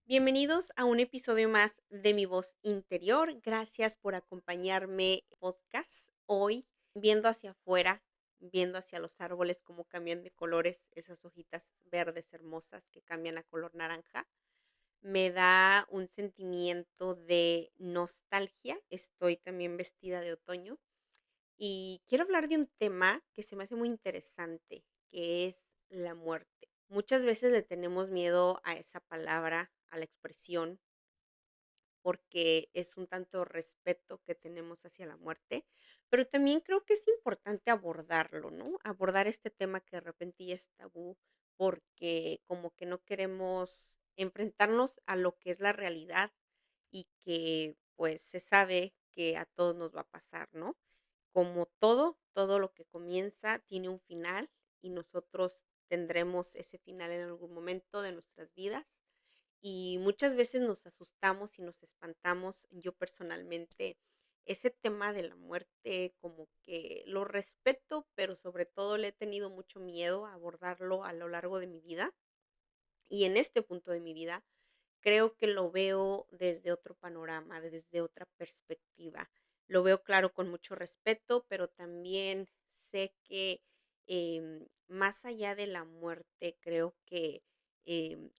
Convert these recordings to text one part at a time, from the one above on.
Bienvenidos a un episodio más de Mi Voz Interior. Gracias por acompañarme en podcast hoy, viendo hacia afuera, viendo hacia los árboles cómo cambian de colores, esas hojitas verdes hermosas que cambian a color naranja. Me da un sentimiento de nostalgia. Estoy también vestida de otoño y quiero hablar de un tema que se me hace muy interesante, que es la muerte. Muchas veces le tenemos miedo a esa palabra, a la expresión, porque es un tanto respeto que tenemos hacia la muerte, pero también creo que es importante abordarlo, ¿no? Abordar este tema que de repente ya es tabú, porque como que no queremos enfrentarnos a lo que es la realidad y que pues se sabe que a todos nos va a pasar, ¿no? Como todo lo que comienza tiene un final y nosotros tendremos ese final en algún momento de nuestras vidas y muchas veces nos asustamos y nos espantamos. Yo personalmente, ese tema de la muerte como que lo respeto, pero sobre todo le he tenido mucho miedo a abordarlo a lo largo de mi vida. Y en este punto de mi vida, creo que lo veo desde otro panorama, desde otra perspectiva. Lo veo claro con mucho respeto, pero también sé que más allá de la muerte, creo que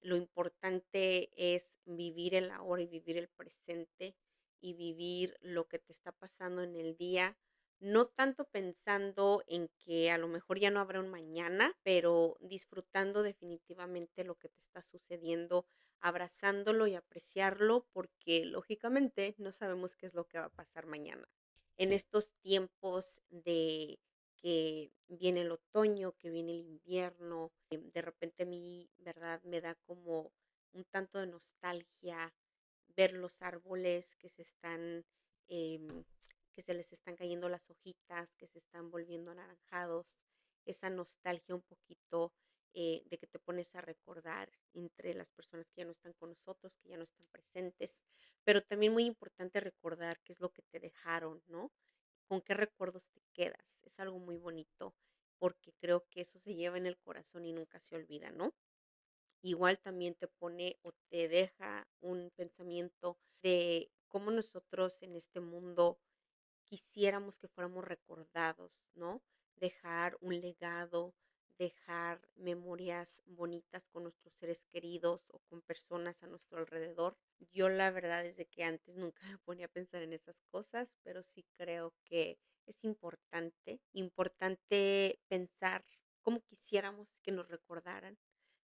lo importante es vivir el ahora y vivir el presente y vivir lo que te está pasando en el día, no tanto pensando en que a lo mejor ya no habrá un mañana, pero disfrutando definitivamente lo que te está sucediendo, abrazándolo y apreciarlo, porque lógicamente no sabemos qué es lo que va a pasar mañana. En estos tiempos de que viene el otoño, que viene el invierno, de repente a mí, ¿verdad? Me da como un tanto de nostalgia ver los árboles que se están, em, que se les están cayendo las hojitas, que se están volviendo anaranjados, esa nostalgia un poquito de que te pones a recordar entre las personas que ya no están con nosotros, que ya no están presentes, pero también muy importante recordar qué es lo que te dejaron, ¿no? Con qué recuerdos te quedas. Es algo muy bonito porque creo que eso se lleva en el corazón y nunca se olvida, ¿no? Igual también te pone o te deja un pensamiento de cómo nosotros en este mundo quisiéramos que fuéramos recordados, ¿no? Dejar un legado, dejar memorias bonitas con nuestros seres queridos o con personas a nuestro alrededor. Yo la verdad es de que antes nunca me ponía a pensar en esas cosas, pero sí creo que es importante pensar cómo quisiéramos que nos recordaran,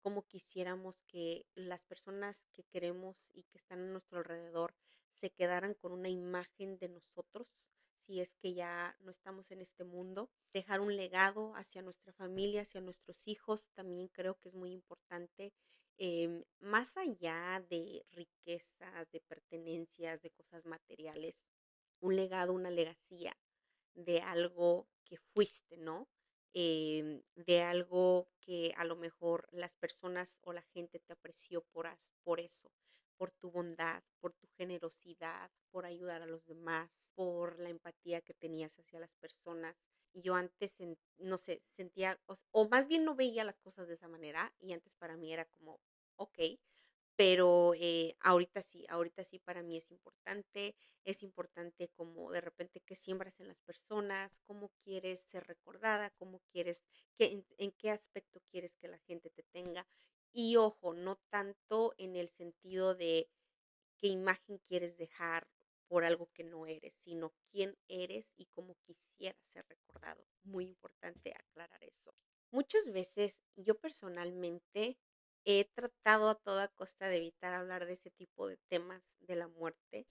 cómo quisiéramos que las personas que queremos y que están a nuestro alrededor se quedaran con una imagen de nosotros, si es que ya no estamos en este mundo. Dejar un legado hacia nuestra familia, hacia nuestros hijos, también creo que es muy importante. Más allá de riquezas, de pertenencias, de cosas materiales, un legado, una legacía de algo que fuiste, ¿no? De algo que a lo mejor las personas o la gente te apreció por eso, por tu bondad, por tu generosidad, por ayudar a los demás, por la empatía que tenías hacia las personas. Y yo antes, no sé, sentía, o más bien no veía las cosas de esa manera y antes para mí era como, ok, pero, ahorita sí para mí es importante como de repente qué siembras en las personas, cómo quieres ser recordada, cómo quieres en qué aspecto quieres que la gente te tenga. Y ojo, no tanto en el sentido de qué imagen quieres dejar por algo que no eres, sino quién eres y cómo quisieras ser recordado. Muy importante aclarar eso. Muchas veces yo personalmente he tratado a toda costa de evitar hablar de ese tipo de temas de la muerte,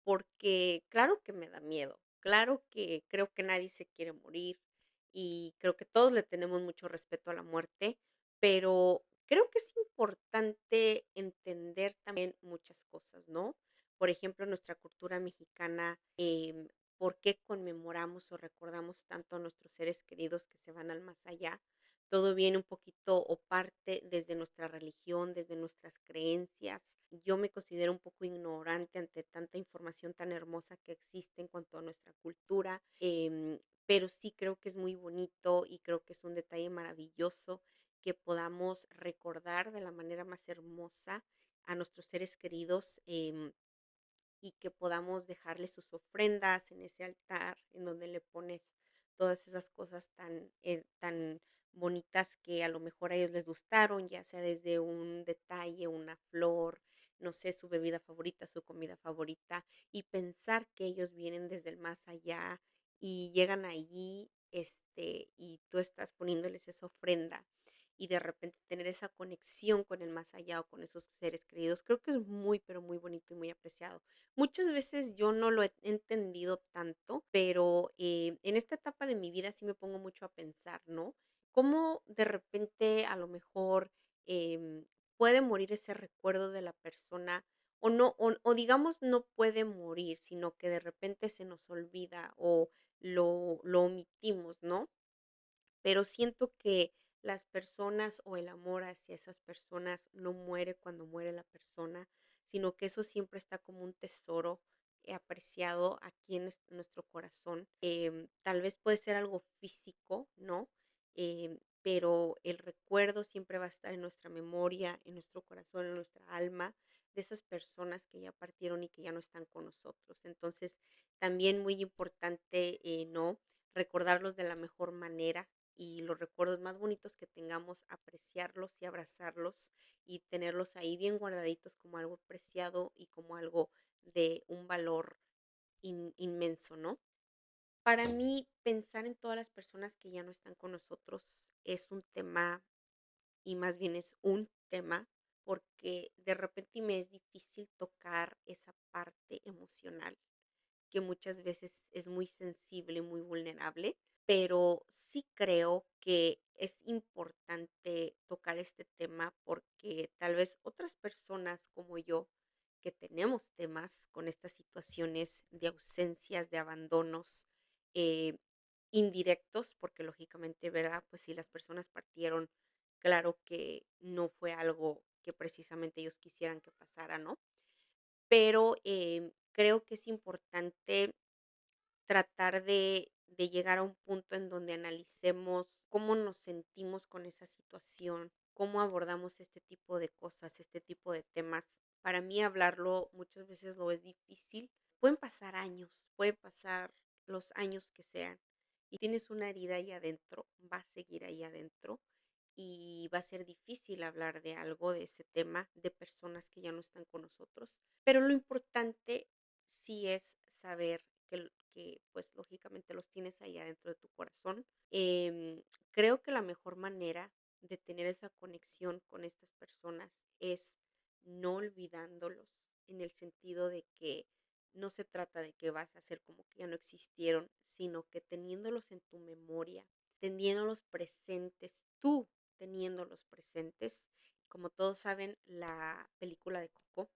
porque claro que me da miedo, claro que creo que nadie se quiere morir y creo que todos le tenemos mucho respeto a la muerte, pero creo que es importante entender también muchas cosas, ¿no? Por ejemplo, nuestra cultura mexicana, ¿por qué conmemoramos o recordamos tanto a nuestros seres queridos que se van al más allá? Todo viene un poquito o parte desde nuestra religión, desde nuestras creencias. Yo me considero un poco ignorante ante tanta información tan hermosa que existe en cuanto a nuestra cultura, pero sí creo que es muy bonito y creo que es un detalle maravilloso que podamos recordar de la manera más hermosa a nuestros seres queridos, y que podamos dejarles sus ofrendas en ese altar en donde le pones todas esas cosas tan bonitas que a lo mejor a ellos les gustaron, ya sea desde un detalle, una flor, no sé, su bebida favorita, su comida favorita, y pensar que ellos vienen desde el más allá y llegan allí, y tú estás poniéndoles esa ofrenda y de repente tener esa conexión con el más allá o con esos seres queridos, creo que es muy, pero muy bonito y muy apreciado. Muchas veces yo no lo he entendido tanto, pero, en esta etapa de mi vida sí me pongo mucho a pensar, ¿no? Cómo de repente, a lo mejor, em, puede morir ese recuerdo de la persona, o no, o digamos, no puede morir, sino que de repente se nos olvida o lo omitimos, ¿no? Pero siento que las personas o el amor hacia esas personas no muere cuando muere la persona, sino que eso siempre está como un tesoro apreciado aquí en nuestro corazón. Tal vez puede ser algo físico, ¿no? Pero el recuerdo siempre va a estar en nuestra memoria, en nuestro corazón, en nuestra alma, de esas personas que ya partieron y que ya no están con nosotros. Entonces, también muy importante, ¿no? Recordarlos de la mejor manera y los recuerdos más bonitos que tengamos, apreciarlos y abrazarlos y tenerlos ahí bien guardaditos como algo preciado y como algo de un valor inmenso, ¿no? Para mí, pensar en todas las personas que ya no están con nosotros es un tema, y más bien es un tema, porque de repente me es difícil tocar esa parte emocional que muchas veces es muy sensible, muy vulnerable, pero sí creo que es importante tocar este tema porque tal vez otras personas como yo, que tenemos temas con estas situaciones de ausencias, de abandonos eh, indirectos, porque lógicamente, ¿verdad? Pues si las personas partieron, claro que no fue algo que precisamente ellos quisieran que pasara, ¿no? Pero creo que es importante tratar de llegar a un punto en donde analicemos cómo nos sentimos con esa situación, cómo abordamos este tipo de cosas, este tipo de temas. Para mí hablarlo muchas veces lo es difícil. Pueden pasar años, pueden pasar los años que sean y tienes una herida ahí adentro, va a seguir ahí adentro y va a ser difícil hablar de algo, de ese tema, de personas que ya no están con nosotros. Pero lo importante sí es saber que pues lógicamente los tienes ahí adentro de tu corazón. Creo que la mejor manera de tener esa conexión con estas personas es no olvidándolos en el sentido de que no se trata de que vas a hacer como que ya no existieron, sino que teniéndolos en tu memoria, teniéndolos presentes, tú teniéndolos presentes. Como todos saben, la película de Coco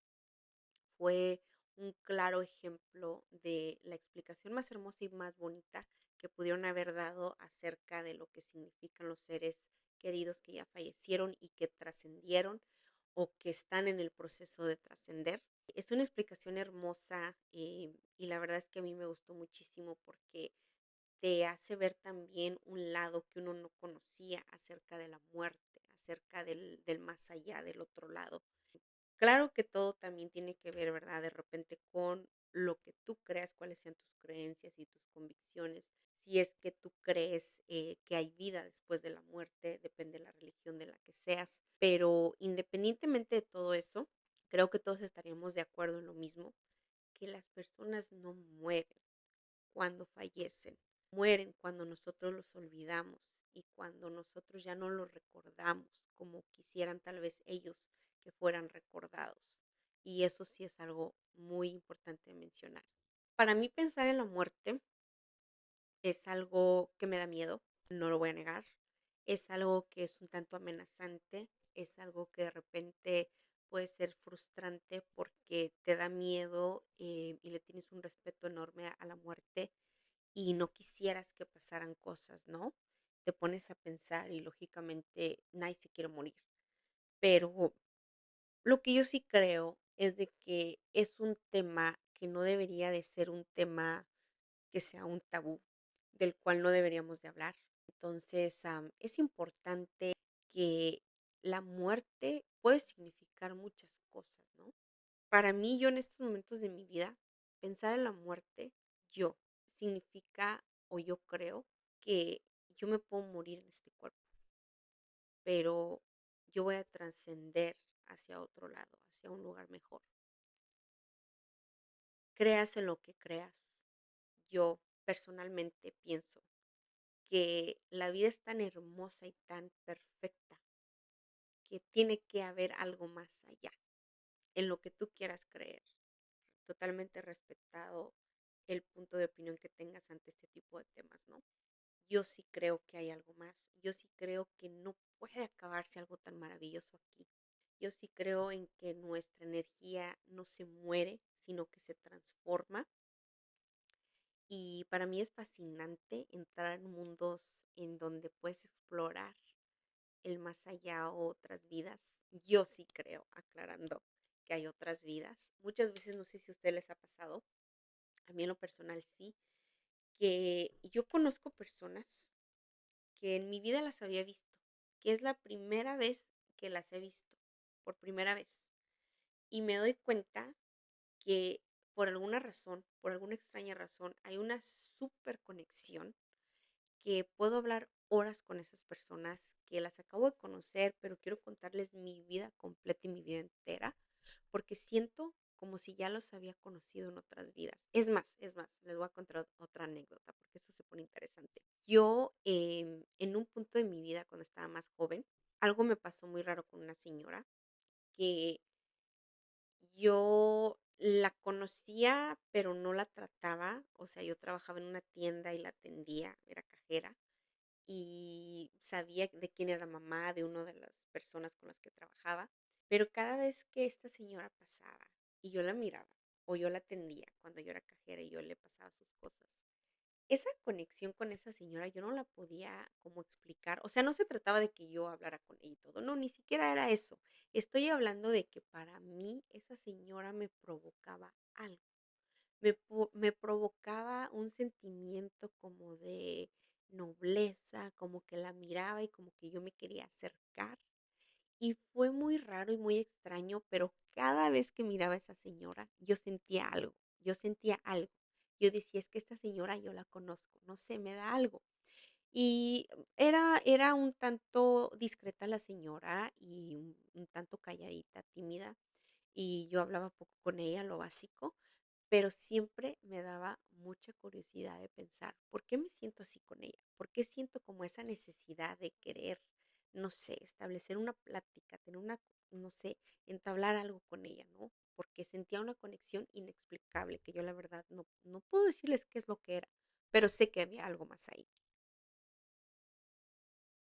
fue un claro ejemplo de la explicación más hermosa y más bonita que pudieron haber dado acerca de lo que significan los seres queridos que ya fallecieron y que trascendieron o que están en el proceso de trascender. Es una explicación hermosa, y la verdad es que a mí me gustó muchísimo porque te hace ver también un lado que uno no conocía acerca de la muerte, acerca del más allá, del otro lado. Claro que todo también tiene que ver, ¿verdad? De repente con lo que tú creas, cuáles sean tus creencias y tus convicciones. Si es que tú crees que hay vida después de la muerte, depende de la religión de la que seas. Pero independientemente de todo eso, creo que todos estaríamos de acuerdo en lo mismo, que las personas no mueren cuando fallecen, mueren cuando nosotros los olvidamos y cuando nosotros ya no los recordamos como quisieran tal vez ellos que fueran recordados. Y eso sí es algo muy importante de mencionar. Para mí pensar en la muerte es algo que me da miedo, no lo voy a negar. Es algo que es un tanto amenazante, es algo que de repente puede ser frustrante porque te da miedo, y le tienes un respeto enorme a la muerte y no quisieras que pasaran cosas, ¿no? Te pones a pensar y lógicamente nadie se quiere morir. Pero lo que yo sí creo es de que es un tema que no debería de ser un tema que sea un tabú, del cual no deberíamos de hablar. Entonces, es importante que la muerte puede significar significar muchas cosas, ¿no? Para mí, yo en estos momentos de mi vida, pensar en la muerte, yo, significa, o yo creo, que yo me puedo morir en este cuerpo, pero yo voy a trascender hacia otro lado, hacia un lugar mejor. Creas en lo que creas, yo personalmente pienso que la vida es tan hermosa y tan perfecta que tiene que haber algo más allá, en lo que tú quieras creer. Totalmente respetado el punto de opinión que tengas ante este tipo de temas, ¿no? Yo sí creo que hay algo más. Yo sí creo que no puede acabarse algo tan maravilloso aquí. Yo sí creo en que nuestra energía no se muere, sino que se transforma. Y para mí es fascinante entrar en mundos en donde puedes explorar el más allá o otras vidas. Yo sí creo, aclarando, que hay otras vidas. Muchas veces, no sé si a ustedes les ha pasado, a mí en lo personal sí, que yo conozco personas que en mi vida las había visto, que es la primera vez que las he visto, por primera vez. Y me doy cuenta que por alguna razón, por alguna extraña razón, hay una súper conexión que puedo hablar horas con esas personas que las acabo de conocer, pero quiero contarles mi vida completa y mi vida entera, porque siento como si ya los había conocido en otras vidas. Es más, les voy a contar otra anécdota, porque eso se pone interesante. Yo, en un punto de mi vida, cuando estaba más joven, algo me pasó muy raro con una señora que yo la conocía, pero no la trataba. O sea, yo trabajaba en una tienda y la atendía, era cajera y sabía de quién era la mamá de una de las personas con las que trabajaba, pero cada vez que esta señora pasaba y yo la miraba o yo la atendía cuando yo era cajera y yo le pasaba sus cosas, esa conexión con esa señora yo no la podía como explicar. O sea, no se trataba de que yo hablara con ella y todo, no, ni siquiera era eso. Estoy hablando de que para mí esa señora me provocaba algo, me provocaba un sentimiento como de nobleza, como que la miraba y como que yo me quería acercar. Y fue muy raro y muy extraño, pero cada vez que miraba a esa señora, yo sentía algo, yo sentía algo. Yo decía, es que esta señora yo la conozco, no sé, me da algo. Y era un tanto discreta la señora y un tanto calladita, tímida, y yo hablaba poco con ella, lo básico, pero siempre me daba mucha curiosidad de pensar, ¿por qué me siento así con ella? ¿Por qué siento como esa necesidad de querer, no sé, establecer una plática, tener una, no sé, entablar algo con ella, ¿no? Porque sentía una conexión inexplicable que yo la verdad no puedo decirles qué es lo que era, pero sé que había algo más ahí.